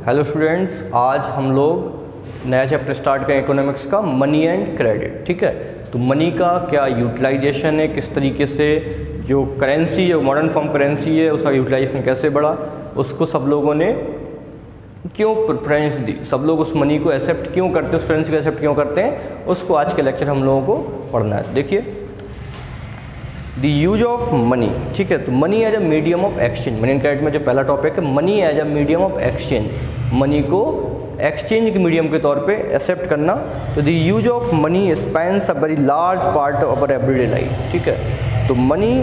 Hello students, आज हम लोग नया चैप्टर स्टार्ट करें इकोनॉमिक्स का, मनी एंड क्रेडिट। ठीक है, तो मनी का क्या यूटिलाइजेशन है, किस तरीके से जो करेंसी है, मॉडर्न फॉर्म करेंसी है, उसका यूटिलाइजेशन कैसे बढ़ा, उसको सब लोगों ने क्यों प्रेफरेंस दी, सब लोग उस मनी को एक्सेप्ट क्यों करते हैं, उस करेंसी को एक्सेप्ट क्यों करते हैं, उसको आज के लेक्चर हम लोगों को पढ़ना है। देखिए, द यूज ऑफ मनी। ठीक है, तो money as a medium of exchange, money and credit में जो पहला टॉपिक है money as a medium of exchange, money को एक्सचेंज के मीडियम के तौर पे एक्सेप्ट करना। तो the use of money spends a very large part of our everyday life. ठीक है, तो money,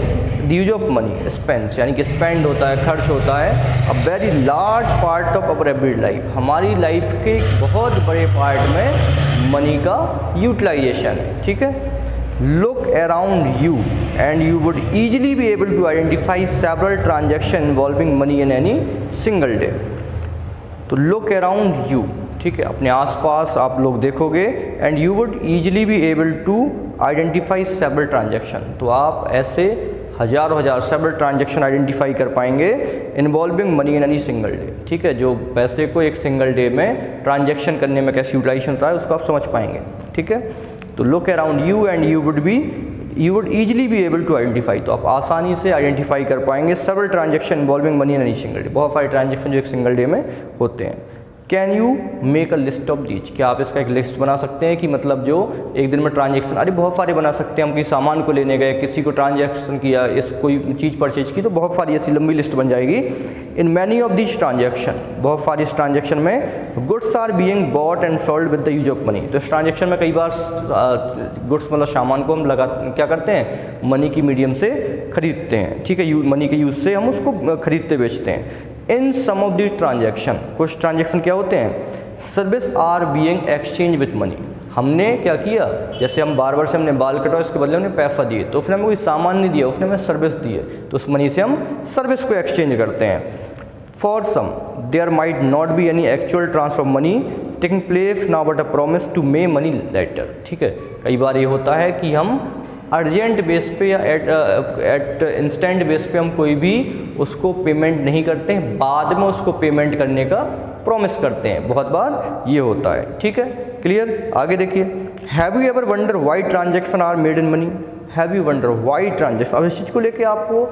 the use of money spends यानी कि स्पेंड होता है, खर्च होता है a very large part of our everyday life, हमारी लाइफ के बहुत बड़े पार्ट में मनी का यूटिलाइजेशन है। ठीक है, look around you and you would easily be able to identify several transactions involving money in any single day। तो look around you, ठीक है, अपने आसपास आप लोग देखोगे and you would easily be able to identify several transactions, तो आप ऐसे हज़ार several ट्रांजेक्शन आइडेंटिफाई कर पाएंगे involving money in any single day. ठीक है, जो पैसे को एक सिंगल डे में ट्रांजेक्शन करने में कैसे यूटिलाइजेशन होता है उसको आप समझ पाएंगे। ठीक है, तो look around you and you would easily be able to identify, तो आप आसानी से आइडेंटिफाई कर पाएंगे several transaction involving money in any single day, बहुत सारे ट्रांजेक्शन जो एक सिंगल डे में होते हैं। Can you make a list of these, क्या आप इसका एक लिस्ट बना सकते हैं कि मतलब जो एक दिन में ट्रांजेक्शन, अरे बहुत सारे बना सकते हैं। हम किसी सामान को लेने गए, किसी को ट्रांजेक्शन किया, इस कोई चीज़ परचेज की, तो बहुत सारी ऐसी लंबी लिस्ट बन जाएगी। In many of these transaction, बहुत सारी इस ट्रांजेक्शन में goods are being bought and sold with the use of money, तो इस ट्रांजेक्शन में कई बार गुड्स मतलब सामान को हम क्या करते हैं, मनी की मीडियम से खरीदते हैं। ठीक है, मनी के यूज से हम उसको खरीदते बेचते हैं। In some of the transaction, कुछ ट्रांजेक्शन क्या होते हैं, service are being exchange with money, हमने क्या किया, जैसे हम बार से हमने बाल कटवाए, उसके बदले हमने पैसा दिए, तो उसने हमें कोई सामान नहीं दिया, उसने हमें सर्विस दी है, तो उस मनी से हम सर्विस को एक्सचेंज करते हैं। For some there might not be any actual transfer of money taking place now but a promise to may money later. ठीक है, कई बार ये होता है कि हम अर्जेंट बेस पे या एट इंस्टेंट बेस पे हम कोई भी उसको पेमेंट नहीं करते हैं, बाद में उसको पेमेंट करने का प्रॉमिस करते हैं, बहुत बार ये होता है। ठीक है, क्लियर। आगे देखिए, have you ever wonder why transaction are made in money, have you wonder why transaction, अब इस चीज़ को लेके आपको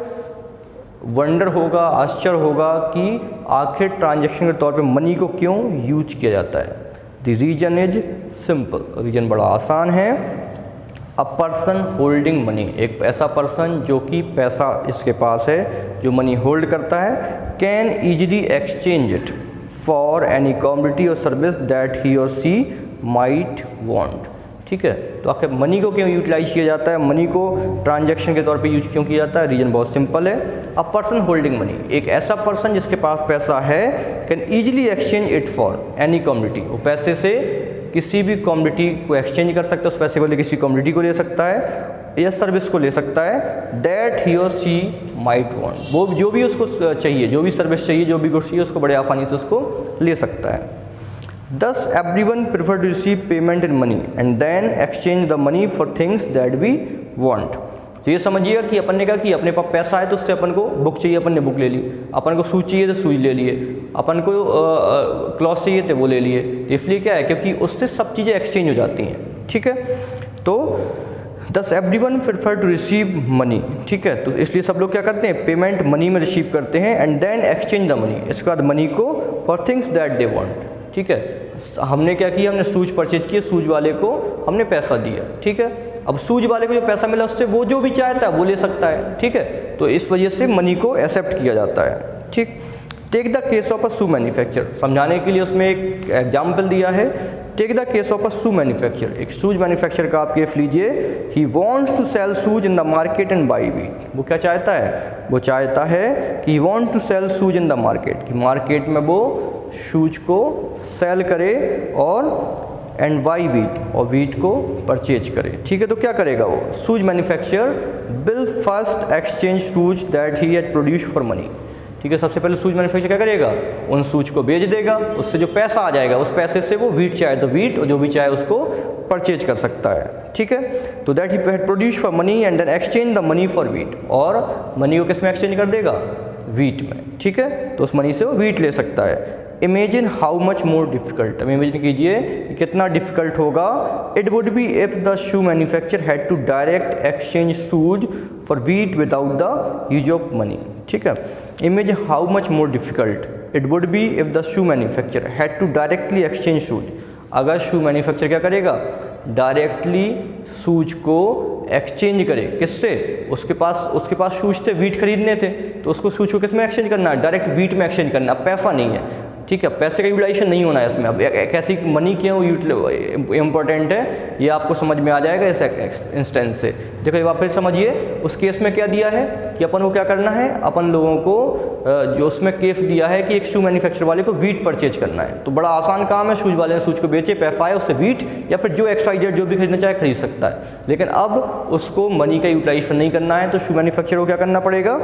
वंडर होगा, आश्चर्य होगा कि आखिर ट्रांजेक्शन के तौर पे मनी को क्यों यूज किया जाता है। The reason is simple, reason बड़ा आसान है। अ पर्सन होल्डिंग मनी, एक ऐसा पर्सन जो कि पैसा इसके पास है, जो मनी होल्ड करता है, can easily exchange it for any commodity और सर्विस दैट ही और सी माइट वांट। ठीक है, तो आखिर मनी को क्यों यूटिलाइज किया जाता है, मनी को ट्रांजैक्शन के तौर पे यूज क्यों किया जाता है, रीजन बहुत सिंपल है। अ पर्सन होल्डिंग मनी, एक ऐसा पर्सन जिसके पास पैसा है, can easily exchange it for any commodity, वो पैसे से किसी भी कमोडिटी को एक्सचेंज कर सकता है, उस पैसे को ले किसी कमोडिटी को ले सकता है या सर्विस को ले सकता है, दैट ही और सी माइट वांट, वो जो भी उसको चाहिए, जो भी सर्विस चाहिए, जो भी गुड्स चाहिए, उसको बड़े आसानी से उसको ले सकता है। Thus everyone prefer to receive payment in money and then exchange the money for things that we want। तो ये समझिएगा कि अपन ने कहा कि अपने पास पैसा है तो उससे अपन को बुक चाहिए, अपन ने बुक ले ली, अपन को सूज चाहिए तो सूज ले लिए, अपन को क्लॉथ चाहिए तो वो ले लिए। तो इसलिए क्या है, क्योंकि उससे सब चीज़ें एक्सचेंज हो जाती हैं। ठीक है, तो thus everyone prefer to receive money. ठीक है, तो इसलिए सब लोग क्या करते हैं, पेमेंट मनी में रिसीव करते हैं and then exchange the money, इसके बाद मनी को for things that they want. ठीक है, हमने क्या किया, हमने सूज परचेज किए, सूज वाले को हमने पैसा दिया। ठीक है, अब सूज वाले को जो पैसा मिला उससे वो जो भी चाहता है वो ले सकता है। ठीक है, तो इस वजह से मनी को एक्सेप्ट किया जाता है। ठीक, take the case of a shoe manufacture, समझाने के लिए उसमें एक एग्जाम्पल दिया है। Take the case of a shoe manufacture, एक शूज मैन्युफैक्चर का आप केस लीजिए। He wants to sell shoes in the market and by वीट, वो क्या चाहता है, वो चाहता है कि he want to sell shoes in the market, कि मार्केट में वो शूज को सेल करे और एंड वाई वीट, और वीट को परचेज करे। ठीक है, तो क्या करेगा वो shoes manufacture, will first exchange shoes that he had produce for money. ठीक है, सबसे पहले शूज मैन्युफैक्चर क्या करेगा, उन शूज को बेच देगा, उससे जो पैसा आ जाएगा उस पैसे से वो वीट चाहे तो वीट, और जो भी चाहे उसको परचेज कर सकता है। ठीक है, तो that he had produce for money and then exchange the money for wheat, और मनी को किस में एक्सचेंज कर देगा, वीट में। ठीक है, तो उस मनी से वो वीट ले सकता है। Imagine how much more difficult, अब इमेजिन कीजिए कितना डिफ़िकल्ट होगा, it would be if the shoe manufacture had to direct exchange shoes for wheat without the use of money. ठीक है, imagine how much more difficult it would be if the shoe manufacture had to directly exchange shoes, अगर shoe manufacture क्या करेगा, directly shoes को exchange करे, किससे, उसके पास shoes थे, वीट खरीदने थे, तो उसको शूज को किस में एक्सचेंज करना है, डायरेक्ट वीट में एक्सचेंज करना, पैसा नहीं है। ठीक है, पैसे का यूटिलाइजेशन नहीं होना है इसमें। अब कैसी मनी क्यों इम्पोर्टेंट है ये आपको समझ में आ जाएगा इस इंस्टेंस से। देखो एक बार फिर समझिए, उस केस में क्या दिया है कि अपन को क्या करना है, अपन लोगों को जो उसमें केस दिया है कि एक शू मैन्युफैक्चर वाले को वीट परचेज करना है, तो बड़ा आसान काम है, शूज वाले ने शूज को बेचे, पैसा आए, उससे वीट या फिर जो XYZ जो भी खरीदना चाहे खरीद सकता है। लेकिन अब उसको मनी का यूटिलाइजेशन नहीं करना है, तो शू मैन्युफैक्चर को क्या करना पड़ेगा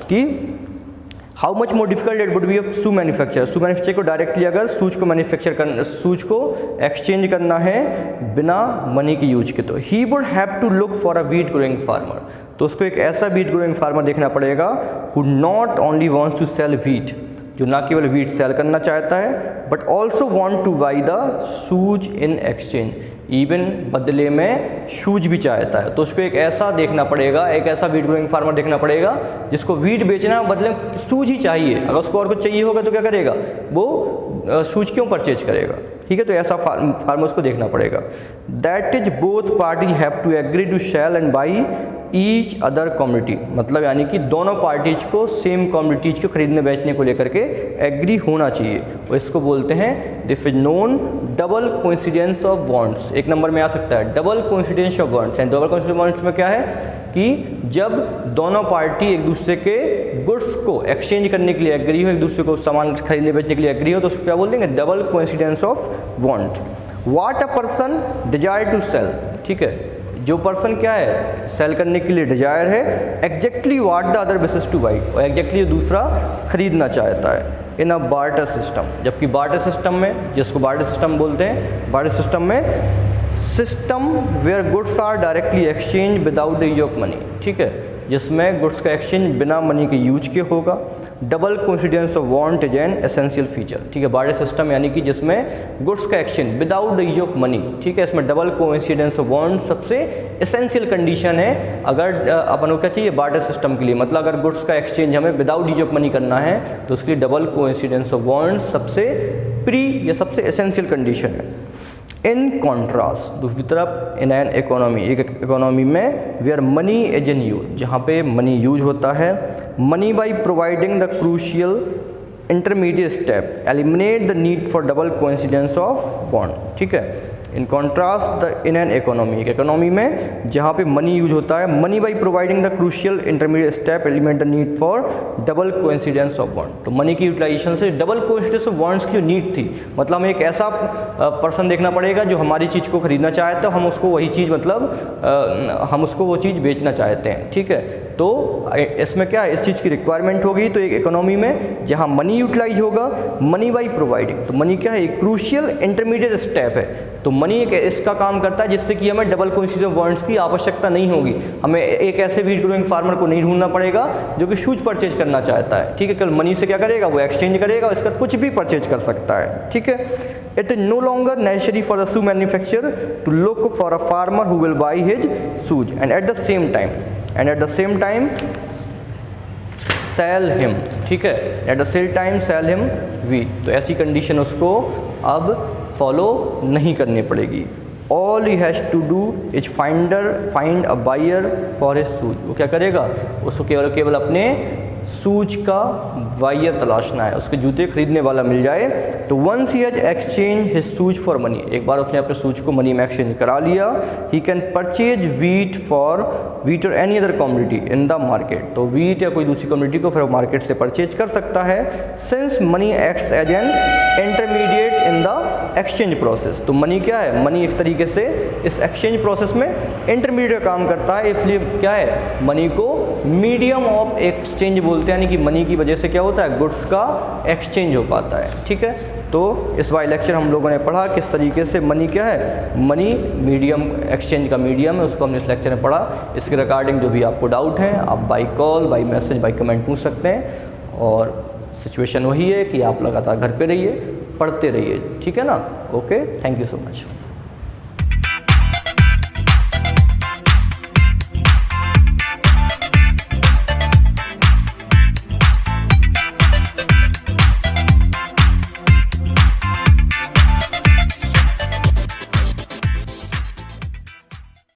कि how much more difficult it would be of shoe manufacture, shoe manufacture को डायरेक्टली अगर शूज को मैन्युफैक्चर करना, शूज को एक्सचेंज करना है बिना मनी के यूज के, तो he would have to look for a wheat growing farmer, तो उसको एक ऐसा वीट ग्रोइंग फार्मर देखना पड़ेगा who not only wants to sell wheat, जो ना केवल वीट सेल करना चाहता है but also want two by the shoes in exchange, even बदले में शूज भी चाहता है, तो उसको एक ऐसा देखना पड़ेगा, एक ऐसा वीट ग्रोइंग फार्मर देखना पड़ेगा जिसको वीट बेचना बदले में शूज ही चाहिए। अगर उसको और कुछ चाहिए होगा तो क्या करेगा, वो शूज क्यों परचेज करेगा। ठीक है, तो ऐसा फार्मर्स को देखना पड़ेगा। That is both party have to agree to sell and buy each other community, मतलब यानी कि दोनों पार्टीज को सेम कम्युनिटीज को खरीदने बेचने को लेकर के एग्री होना चाहिए, और इसको बोलते हैं this is known double coincidence of wants. एक नंबर में आ सकता है double coincidence of wants, and double coincidence of wants में क्या है कि जब दोनों पार्टी एक दूसरे के गुड्स को एक्सचेंज करने के लिए एग्री हो, एक दूसरे को सामान खरीदने बेचने के लिए एग्री हो, तो उसको क्या बोल देंगे, double coincidence of want. What a person desire to sell, ठीक है, जो पर्सन क्या है सेल करने के लिए डिजायर है, exactly what the other wishes to buy, और एग्जैक्टली दूसरा खरीदना चाहता है इन अ बार्टर सिस्टम। जबकि बार्टर सिस्टम में, जिसको बार्टर सिस्टम बोलते हैं, बार्टर सिस्टम में system where goods are directly exchange without the use of money, ठीक है, जिसमें गुड्स का एक्सचेंज बिना मनी के यूज के होगा। Double coincidence of want is an essential feature, ठीक है, बार्टर सिस्टम यानी कि जिसमें गुड्स का exchange without the use of money, ठीक है, इसमें डबल कोइंसिडेंस ऑफ वांट सबसे एसेंशियल कंडीशन है अगर अपन को क्या चाहिए बार्टर सिस्टम के लिए, मतलब अगर गुड्स का एक्सचेंज हमें विदाउट यूज ऑफ मनी करना है तो उसके लिए डबल कोइंसिडेंस ऑफ वांट सबसे प्री या सबसे एसेंशियल कंडीशन है। इन कॉन्ट्रास्ट दूसरी तरफ इन एन इकोनॉमी, एक इकोनॉमी में where money is in use, जहाँ पे मनी यूज होता है, money by providing the crucial intermediate step eliminate the need for double coincidence of want. ठीक है, in contrast the in an economy, एक economy में जहाँ पे मनी यूज होता है, money by providing the crucial intermediate step eliminate the need for double coincidence of want. तो money की यूटिलाइजेशन से डबल कोइंसिडेंस ऑफ वांट्स की नीड थी, मतलब हमें एक ऐसा पर्सन देखना पड़ेगा जो हमारी चीज़ को खरीदना चाहता है, हम उसको वही चीज़ मतलब हम उसको वो चीज़ बेचना चाहते हैं। ठीक है, तो इसमें क्या है, इस चीज़ की रिक्वायरमेंट होगी, तो एक इकोनॉमी में जहाँ मनी यूटिलाइज होगा, मनी बाई प्रोवाइडिंग, तो मनी क्या है, एक क्रूशियल इंटरमीडिएट स्टेप है, तो मनी एक इसका काम करता है जिससे कि हमें डबल कोइंसिडेंस ऑफ वांट्स की आवश्यकता नहीं होगी, हमें एक ऐसे वीट ग्रोइंग फार्मर को नहीं ढूंढना पड़ेगा जो कि शूज परचेज करना चाहता है। ठीक है, कल मनी से क्या करेगा, वो एक्सचेंज करेगा, इसका कुछ भी परचेज कर सकता है। ठीक है, it is no longer necessary for the shoe manufacturer to look for a farmer who will buy his shoes and at the same time sell him, ठीक है, at the same time sell him wheat, तो ऐसी condition उसको अब follow नहीं करनी पड़ेगी। All he has to do is find a buyer for his shoes, वो क्या करेगा, उसको केवल अपने शूज का बायर तलाशना है, उसके जूते खरीदने वाला मिल जाए। तो once he has exchange his shoes for money, एक बार उसने अपने शूज को मनी में एक्सचेंज करा लिया, ही कैन परचेज वीट और any other community in the market, तो वीट या कोई दूसरी कम्युनिटी को फिर मार्केट से परचेज कर सकता है। Since money acts as an intermediate in the exchange process, तो मनी क्या है, मनी एक तरीके से इस एक्सचेंज प्रोसेस में इंटरमीडिएट काम करता है, इसलिए क्या है, मनी को मीडियम ऑफ एक्सचेंज बोलते हैं, यानी कि मनी की वजह से क्या होता है, गुड्स का एक्सचेंज हो पाता है। ठीक है, तो इस वाले लेक्चर हम लोगों ने पढ़ा किस तरीके से मनी क्या है, मनी मीडियम, एक्सचेंज का मीडियम है, उसको हमने इस लेक्चर में पढ़ा। इसके रिगार्डिंग जो भी आपको डाउट है आप by call, by message, by comment पूछ सकते हैं, और सिचुएशन वही है कि आप लगातार घर पे रहिए, पढ़ते रहिए, ठीक है ना। Okay, thank you so much.